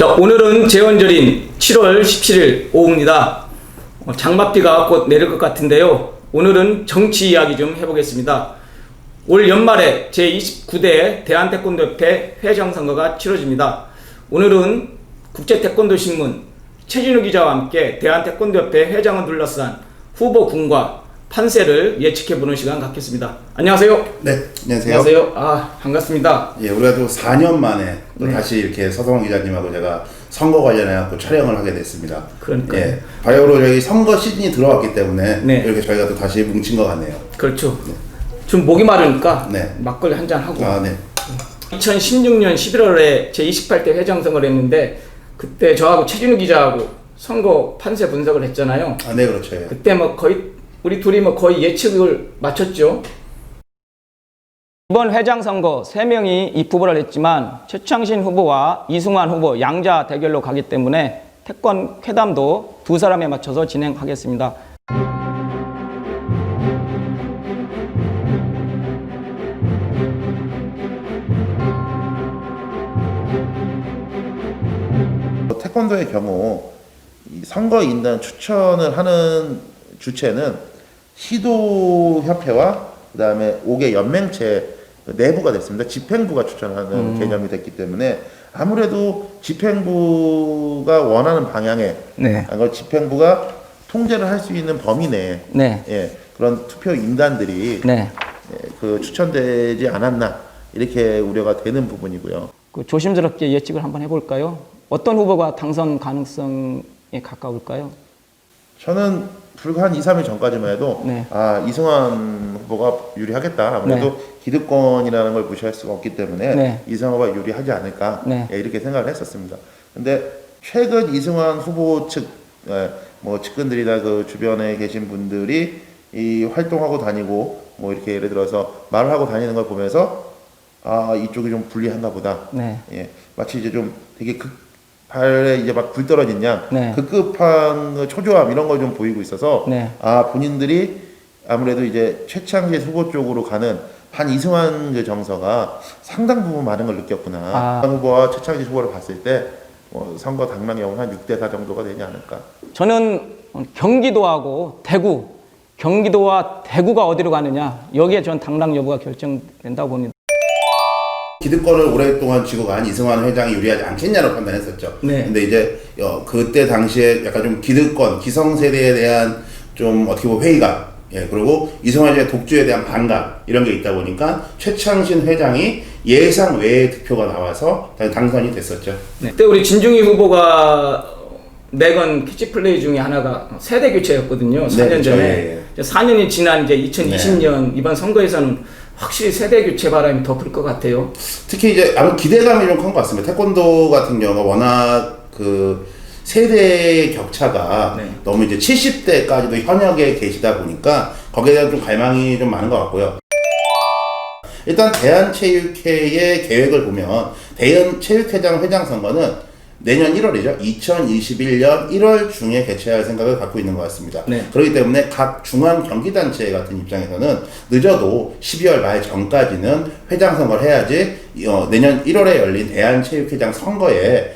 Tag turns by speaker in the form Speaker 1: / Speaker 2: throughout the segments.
Speaker 1: 자, 오늘은 제헌절인 7월 17일 오후입니다. 장맛비가 곧 내릴 것 같은데요. 오늘은 정치 이야기 좀 해보겠습니다. 올 연말에 제29대 대한태권도협회 회장선거가 치러집니다. 오늘은 국제태권도신문 최진우 기자와 함께 대한태권도협회 회장을 둘러싼 후보군과 판세를 예측해보는 시간 갖겠습니다. 안녕하세요.
Speaker 2: 네, 안녕하세요.
Speaker 1: 안녕하세요. 반갑습니다.
Speaker 2: 예, 우리가 또 4년 만에 또
Speaker 1: 네.
Speaker 2: 다시 이렇게 서성원 기자님하고 제가 선거 관련해 또 촬영을 하게 됐습니다.
Speaker 1: 그러니까요.
Speaker 2: 예, 바로 저희 선거 시즌이 들어왔기 때문에
Speaker 1: 네.
Speaker 2: 이렇게 저희가 또 다시 뭉친 것 같네요.
Speaker 1: 그렇죠. 좀 목이 마르니까
Speaker 2: 네.
Speaker 1: 막걸리 한잔 하고.
Speaker 2: 아, 네.
Speaker 1: 2016년 11월에 제28대 회장선거를 했는데 그때 저하고 최진우 기자하고 선거 판세 분석을 했잖아요.
Speaker 2: 아, 네, 그렇죠. 예.
Speaker 1: 그때 뭐 거의 우리 둘이 뭐 거의 예측을 맞췄죠. 이번 회장선거 3명이 입후보를 했지만 최창신 후보와 이승환 후보 양자 대결로 가기 때문에 태권 회담도 두 사람에 맞춰서 진행하겠습니다.
Speaker 3: 태권도의 경우 이 선거인단 추천을 하는 주체는 시도협회와 그다음에 5개 연맹체 내부가 됐습니다. 집행부가 추천하는 개념이 됐기 때문에 아무래도 집행부가 원하는 방향에
Speaker 1: 네.
Speaker 3: 집행부가 통제를 할 수 있는 범위 내에
Speaker 1: 네.
Speaker 3: 예, 그런 투표 인단들이
Speaker 1: 네.
Speaker 3: 그 추천되지 않았나 이렇게 우려가 되는 부분이고요.
Speaker 1: 그 조심스럽게 예측을 한번 해볼까요? 어떤 후보가 당선 가능성에 가까울까요?
Speaker 3: 저는 불과 한 2, 3일 전까지만 해도
Speaker 1: 네.
Speaker 3: 이승환 후보가 유리하겠다. 아무래도
Speaker 1: 네.
Speaker 3: 기득권이라는 걸 무시할 수가 없기 때문에
Speaker 1: 네.
Speaker 3: 이승환 후보가 유리하지 않을까
Speaker 1: 네.
Speaker 3: 이렇게 생각을 했었습니다. 근데 최근 이승환 후보 측 뭐 측근들이나 그 주변에 계신 분들이 이 활동하고 다니고 뭐 이렇게 예를 들어서 말을 하고 다니는 걸 보면서 이쪽이 좀 불리한가 보다.
Speaker 1: 네.
Speaker 3: 예, 마치 이제 좀 되게 발에 이제 막 불 떨어진 양,
Speaker 1: 네.
Speaker 3: 급급한 그 초조함 이런 걸 좀 보이고 있어서
Speaker 1: 네.
Speaker 3: 본인들이 아무래도 이제 최창실 후보 쪽으로 가는 한 이승환 그 정서가 상당 부분 많은 걸 느꼈구나. 후보와 최창실 후보를 봤을 때 선거 당락력은 한 6대4 정도가 되지 않을까.
Speaker 1: 저는 경기도하고 대구, 경기도와 대구가 어디로 가느냐 여기에 전 당락 여부가 결정된다고 봅니다.
Speaker 2: 기득권을 오랫동안 쥐고 간 이승환 회장이 유리하지 않겠냐로 판단했었죠.
Speaker 1: 네.
Speaker 2: 근데 이제 그때 당시에 약간 좀 기득권, 기성세대에 대한 좀 어떻게 보면 회의감, 예, 그리고 이승환 회장의 독주에 대한 반감 이런 게 있다 보니까 최창신 회장이 예상 외의 득표가 나와서 당선이 됐었죠.
Speaker 1: 네. 그때 우리 진중희 후보가 내건 캐치플레이 중에 하나가 세대 교체였거든요. 4년
Speaker 2: 그렇죠.
Speaker 1: 전에.
Speaker 2: 예, 예.
Speaker 1: 4년이 지난 이제 2020년 이번 선거에서는 확실히 세대 교체 바람이 더 불 것 같아요.
Speaker 2: 특히 이제 아무 기대감이 좀 큰 것 같습니다. 태권도 같은 경우가 워낙 그 세대의 격차가
Speaker 1: 네.
Speaker 2: 너무 이제 70대까지도 현역에 계시다 보니까 거기에 대한 좀 갈망이 좀 많은 것 같고요. 일단 대한체육회의 계획을 보면 대한체육회장 회장 선거는 내년 1월이죠. 2021년 1월 중에 개최할 생각을 갖고 있는 것 같습니다.
Speaker 1: 네.
Speaker 2: 그렇기 때문에 각 중앙경기단체 같은 입장에서는 늦어도 12월 말 전까지는 회장 선거를 해야지 내년 1월에 열린 대한체육회장 선거에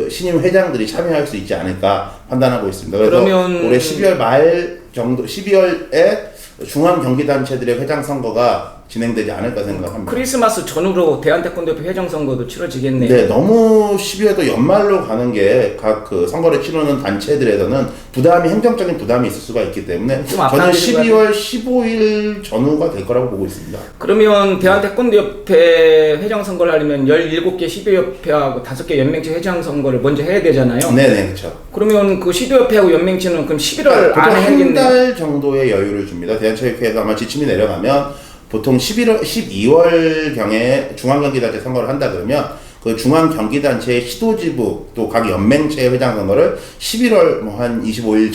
Speaker 2: 신임 회장들이 참여할 수 있지 않을까 판단하고 있습니다. 그래서
Speaker 1: 그러면
Speaker 2: 올해 12월 말 정도, 12월에 중앙경기단체들의 회장 선거가 진행되지 않을까 생각합니다.
Speaker 1: 크리스마스 전후로 대한태권도협회 회장 선거도 치러지겠네요.
Speaker 2: 네, 너무 12월도 연말로 가는 게 각 그 선거를 치르는 단체들에서는 행정적인 부담이 있을 수가 있기 때문에
Speaker 1: 좀
Speaker 2: 저는
Speaker 1: 아까운
Speaker 2: 12월 15일 전후가 될 거라고 보고 있습니다.
Speaker 1: 그러면 대한태권도협회 회장 선거를 하려면 17개 시도협회하고 5개 연맹체 회장 선거를 먼저 해야 되잖아요.
Speaker 2: 네네, 그렇죠.
Speaker 1: 그러면 그 시도협회하고 연맹체는 그럼 11월
Speaker 2: 보통
Speaker 1: 안에
Speaker 2: 한
Speaker 1: 해야겠네요.
Speaker 2: 달 정도의 여유를 줍니다. 대한체육회에서 아마 지침이 내려가면 보통 12월경에 중앙경기단체 선거를 한다 그러면 그 중앙경기단체의 시도지부 또 각 연맹체 회장 선거를 11월 뭐 한 25일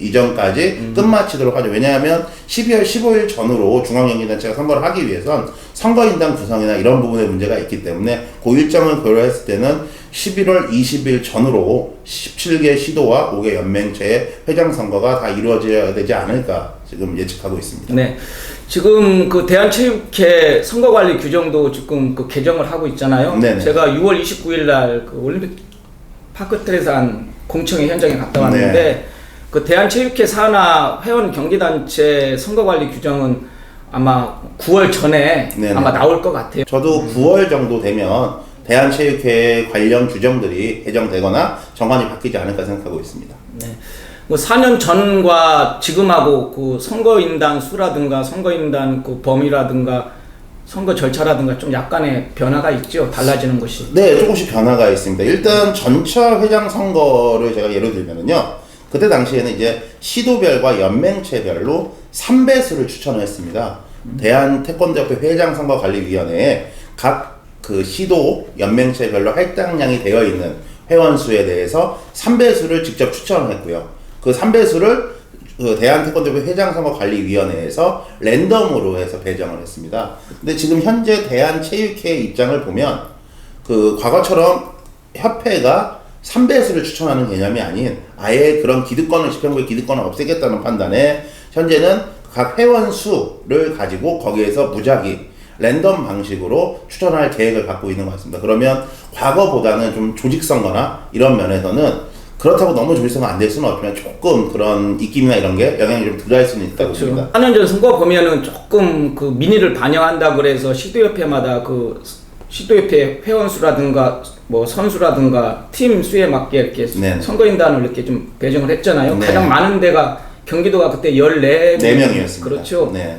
Speaker 2: 이전까지 끝마치도록 하죠. 왜냐하면 12월 15일 전후로 중앙경기단체가 선거를 하기 위해선 선거인단 구성이나 이런 부분에 문제가 있기 때문에 그 일정을 고려했을 때는 11월 20일 전후로 17개 시도와 5개 연맹체의 회장 선거가 다 이루어져야 되지 않을까 지금 예측하고 있습니다.
Speaker 1: 네. 지금 그 대한체육회 선거관리 규정도 지금 그 개정을 하고 있잖아요.
Speaker 2: 네네.
Speaker 1: 제가 6월 29일 날 그 올림픽 파크트레에서 한 공청회 현장에 갔다 왔는데
Speaker 2: 네.
Speaker 1: 그 대한체육회 산하 회원 경기단체 선거관리 규정은 아마 9월 전에
Speaker 2: 네네.
Speaker 1: 아마 나올 것 같아요.
Speaker 2: 저도 9월 정도 되면 대한체육회 관련 규정들이 개정되거나 정관이 바뀌지 않을까 생각하고 있습니다.
Speaker 1: 네. 뭐 4년 전과 지금하고 그 선거인단 수라든가 선거인단 그 범위라든가 선거 절차라든가 좀 약간의 변화가 있죠. 달라지는 것이.
Speaker 2: 네, 조금씩 변화가 있습니다. 일단 전차 회장 선거를 제가 예를 들면은요. 그때 당시에는 이제 시도별과 연맹체별로 3배수를 추천을 했습니다. 대한태권도협회 회장선거관리위원회에 각 그 시도 연맹체별로 할당량이 되어 있는 회원 수에 대해서 3배수를 직접 추천을 했고요. 그 3배수를 그 대한태권도협회 회장선거관리위원회에서 랜덤으로 해서 배정을 했습니다. 근데 지금 현재 대한체육회 입장을 보면 그 과거처럼 협회가 3배수를 추천하는 개념이 아닌 아예 그런 기득권을 집행부의 기득권을 없애겠다는 판단에 현재는 각 회원 수를 가지고 거기에서 무작위 랜덤 방식으로 추천할 계획을 갖고 있는 것 같습니다. 그러면 과거보다는 좀 조직성거나 이런 면에서는 그렇다고 너무 조직성은 안 될 수는 없지만 조금 그런 입김이나 이런 게 영향이 좀 덜할 수는 있다고 봅니다.
Speaker 1: 4년 전 선거 보면은 조금 그 민의를 반영한다 그래서 시도협회마다 그 시도협회 회원수라든가 뭐 선수라든가 팀 수에 맞게 이렇게
Speaker 2: 네네.
Speaker 1: 선거인단을 이렇게 좀 배정을 했잖아요.
Speaker 2: 네.
Speaker 1: 가장 많은 데가 경기도가 그때 14명이었습니다.
Speaker 2: 그렇죠.
Speaker 1: 그렇죠.
Speaker 2: 네.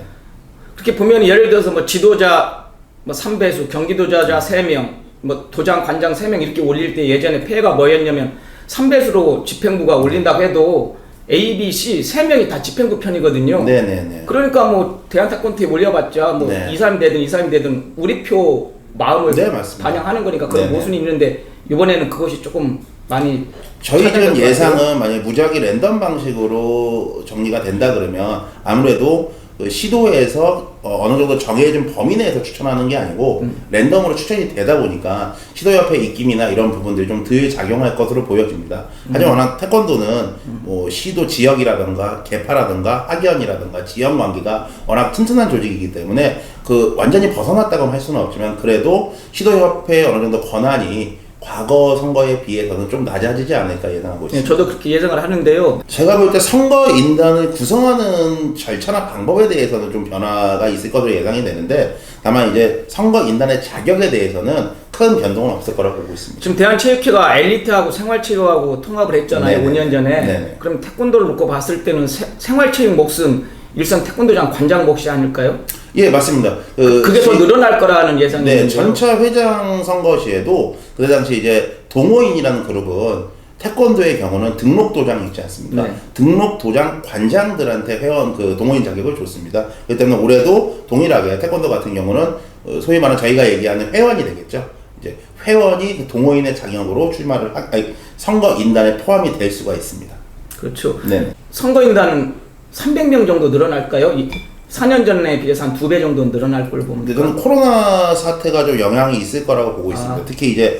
Speaker 1: 그렇게 보면 예를 들어서 뭐 지도자 뭐 3배수, 경기도자 3명, 뭐 도장, 관장 3명 이렇게 올릴 때 예전에 폐해가 뭐였냐면 3배수로 집행부가 올린다고 해도 A, B, C 3명이 다 집행부 편이거든요.
Speaker 2: 네네네.
Speaker 1: 그러니까 뭐 대한태권도에 올려봤자 뭐
Speaker 2: 네.
Speaker 1: 2, 3이 되든 2, 3이 되든 우리 표 마음을
Speaker 2: 네, 맞습니다.
Speaker 1: 반영하는 거니까 그런
Speaker 2: 네네.
Speaker 1: 모순이 있는데 이번에는 그것이 조금 많이
Speaker 2: 저희
Speaker 1: 찾아낼
Speaker 2: 지금
Speaker 1: 것 같아요.
Speaker 2: 예상은 만약 무작위 랜덤 방식으로 정리가 된다 그러면 아무래도 그 시도에서 어느 정도 정해진 범위 내에서 추천하는 게 아니고 랜덤으로 추천이 되다 보니까 시도협회 입김이나 이런 부분들이 좀 덜 작용할 것으로 보여집니다. 하지만 워낙 태권도는 뭐 시도 지역이라든가 계파라든가 학연이라든가 지역 관계가 워낙 튼튼한 조직이기 때문에 그 완전히 벗어났다고는 할 수는 없지만 그래도 시도협회의 어느 정도 권한이 과거 선거에 비해서는 좀 낮아지지 않을까 예상하고
Speaker 1: 네,
Speaker 2: 있습니다.
Speaker 1: 저도 그렇게 예상을 하는데요.
Speaker 2: 제가 볼 때 선거인단을 구성하는 절차나 방법에 대해서는 좀 변화가 있을 것으로 예상이 되는데 다만 이제 선거인단의 자격에 대해서는 큰 변동은 없을 거라고 보고 있습니다.
Speaker 1: 지금 대한체육회가 엘리트하고 생활체육하고 통합을 했잖아요.
Speaker 2: 네네.
Speaker 1: 5년 전에.
Speaker 2: 네네.
Speaker 1: 그럼 태권도를 놓고 봤을 때는 생활체육 몫은 일선 태권도장 관장 몫이 아닐까요?
Speaker 2: 예, 맞습니다.
Speaker 1: 그게 더 늘어날 거라는 예상이
Speaker 2: 네,
Speaker 1: 있는데요.
Speaker 2: 전차 회장 선거 시에도 그때 당시 이제 동호인이라는 그룹은 태권도의 경우는 등록 도장이 있지 않습니까?
Speaker 1: 네.
Speaker 2: 등록 도장 관장들한테 회원 그 동호인 자격을 줬습니다. 그렇기 때문에 올해도 동일하게 태권도 같은 경우는 소위 말하는 저희가 얘기하는 회원이 되겠죠. 이제 회원이 그 동호인의 자격으로 출마를 선거 인단에 포함이 될 수가 있습니다.
Speaker 1: 그렇죠.
Speaker 2: 네.
Speaker 1: 선거인단은 300명 정도 늘어날까요? 4년 전에 비해서 한 2배 정도 늘어날 걸
Speaker 2: 근데
Speaker 1: 봅니다.
Speaker 2: 저는 코로나 사태가 좀 영향이 있을 거라고 보고 있습니다. 특히 이제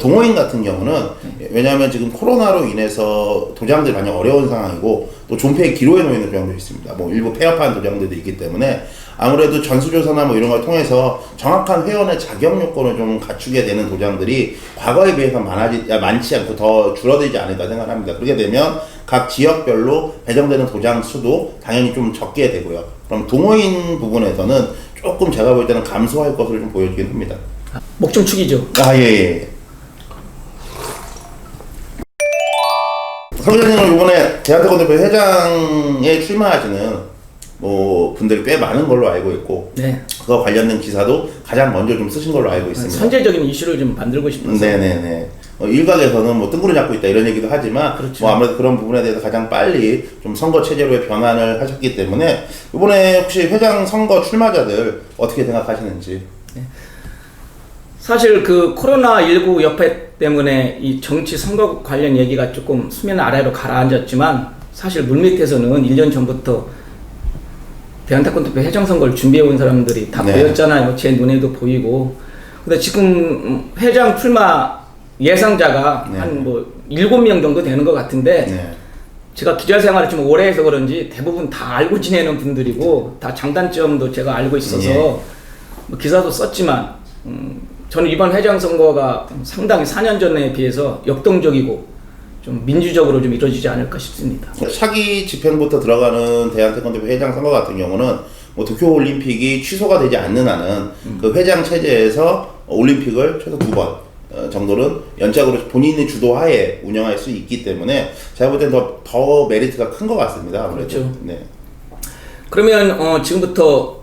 Speaker 2: 동호인 같은 경우는 왜냐하면 지금 코로나로 인해서 도장들이 많이 어려운 상황이고 또 존폐의 기로에 놓여 있는 도장도 있습니다. 뭐 일부 폐업한 도장들도 있기 때문에 아무래도 전수조사나 뭐 이런 걸 통해서 정확한 회원의 자격 요건을 좀 갖추게 되는 도장들이 과거에 비해서 많지 않고 더 줄어들지 않을까 생각합니다. 그렇게 되면 각 지역별로 배정되는 도장 수도 당연히 좀 적게 되고요. 그럼 동호인 부분에서는 조금 제가 볼 때는 감소할 것으로 좀 보여지긴 합니다.
Speaker 1: 목숨축이죠.
Speaker 2: 아, 예. 선생님은 이번에 대한태권도협회 회장에 출마하시는 뭐 분들이 꽤 많은 걸로 알고 있고
Speaker 1: 네.
Speaker 2: 그거 관련된 기사도 가장 먼저 좀 쓰신 걸로 알고 있습니다.
Speaker 1: 선제적인 이슈를 좀 만들고 싶어서.
Speaker 2: 네네네. 일각에서는 뭐 뜬구름 잡고 있다 이런 얘기도 하지만
Speaker 1: 그렇죠.
Speaker 2: 뭐 아무래도 그런 부분에 대해서 가장 빨리 좀 선거 체제로의 변환을 하셨기 때문에 이번에 혹시 회장 선거 출마자들 어떻게 생각하시는지.
Speaker 1: 사실 그 코로나19 여파 때문에 이 정치 선거 관련 얘기가 조금 수면 아래로 가라앉았지만 사실 물밑에서는 1년 전부터 대한태권도협회 회장선거를 준비해온 사람들이 다
Speaker 2: 네.
Speaker 1: 보였잖아요. 제 눈에도 보이고. 근데 지금 회장 출마 예상자가
Speaker 2: 네.
Speaker 1: 한 뭐 7명 정도 되는 것 같은데
Speaker 2: 네.
Speaker 1: 제가 기자 생활을 좀 오래 해서 그런지 대부분 다 알고 지내는 분들이고 다 장단점도 제가 알고 있어서
Speaker 2: 예.
Speaker 1: 뭐 기사도 썼지만 저는 이번 회장 선거가 상당히 4년 전에 비해서 역동적이고 좀 민주적으로 좀 이루어지지 않을까 싶습니다.
Speaker 2: 차기 집행부터 들어가는 대한태권도협회 회장 선거 같은 경우는 뭐 도쿄올림픽이 취소가 되지 않는 한은 그 회장 체제에서 올림픽을 최소 2번 정도는 연착으로 본인이 주도하에 운영할 수 있기 때문에 제가 볼 땐 더 메리트가 큰 것 같습니다. 아무래도.
Speaker 1: 그렇죠.
Speaker 2: 네.
Speaker 1: 그러면 지금부터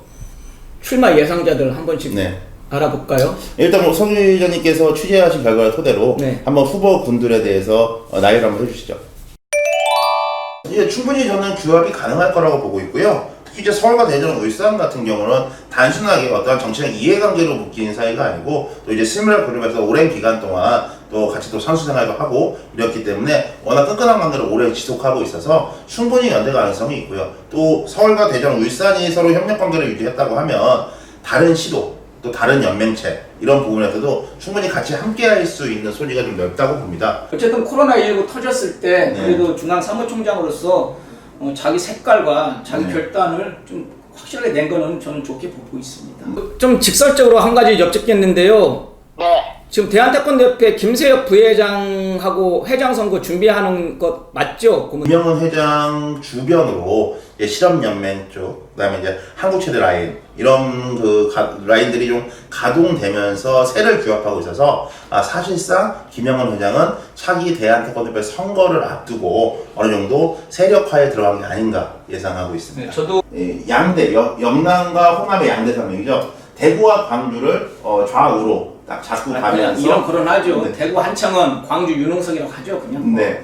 Speaker 1: 출마 예상자들 한 번씩
Speaker 2: 네.
Speaker 1: 알아볼까요?
Speaker 2: 일단 뭐 석 기자님께서 취재하신 결과를 토대로
Speaker 1: 네.
Speaker 2: 한번 후보군들에 대해서 나열을 한번 해주시죠. 이제 충분히 저는 규합이 가능할 거라고 보고 있고요. 특히 이제 서울과 대전, 울산 같은 경우는 단순하게 어떠한 정치적 이해관계로 묶인 사이가 아니고 또 이제 스미럴 그룹에서 오랜 기간 동안 또 같이 또 선수 생활도 하고 이랬기 때문에 워낙 끈끈한 관계를 오래 지속하고 있어서 충분히 연대 가능성이 있고요. 또 서울과 대전, 울산이 서로 협력 관계를 유지했다고 하면 다른 시도 또 다른 연맹체 이런 부분에서도 충분히 같이 함께 할 수 있는 소리가 좀 넓다고 봅니다.
Speaker 1: 어쨌든 코로나19 터졌을 때
Speaker 2: 네.
Speaker 1: 그래도 중앙 사무총장으로서 자기 색깔과 자기
Speaker 2: 네.
Speaker 1: 결단을 좀 확실하게 낸 거는 저는 좋게 보고 있습니다. 좀 직설적으로 한 가지 여쭙겠는데요.
Speaker 4: 네.
Speaker 1: 지금 대한태권도협회 김세혁 부회장하고 회장 선거 준비하는 것 맞죠?
Speaker 2: 김영은 회장 주변으로 이제 실업연맹 쪽, 그다음에 이제 한국체대 라인 이런 라인들이 좀 가동되면서 세를 규합하고 있어서 사실상 김영은 회장은 차기 대한태권도협회 선거를 앞두고 어느 정도 세력화에 들어간 게 아닌가 예상하고 있습니다.
Speaker 1: 네, 저도
Speaker 2: 양대 영남과 호남의 양대 산맥이죠. 대구와 광주를 좌우로 딱 잡고 가면서
Speaker 1: 이런 거론하죠.
Speaker 2: 네.
Speaker 1: 대구 한창은 광주 윤홍석이라고 하죠, 그냥.
Speaker 2: 네.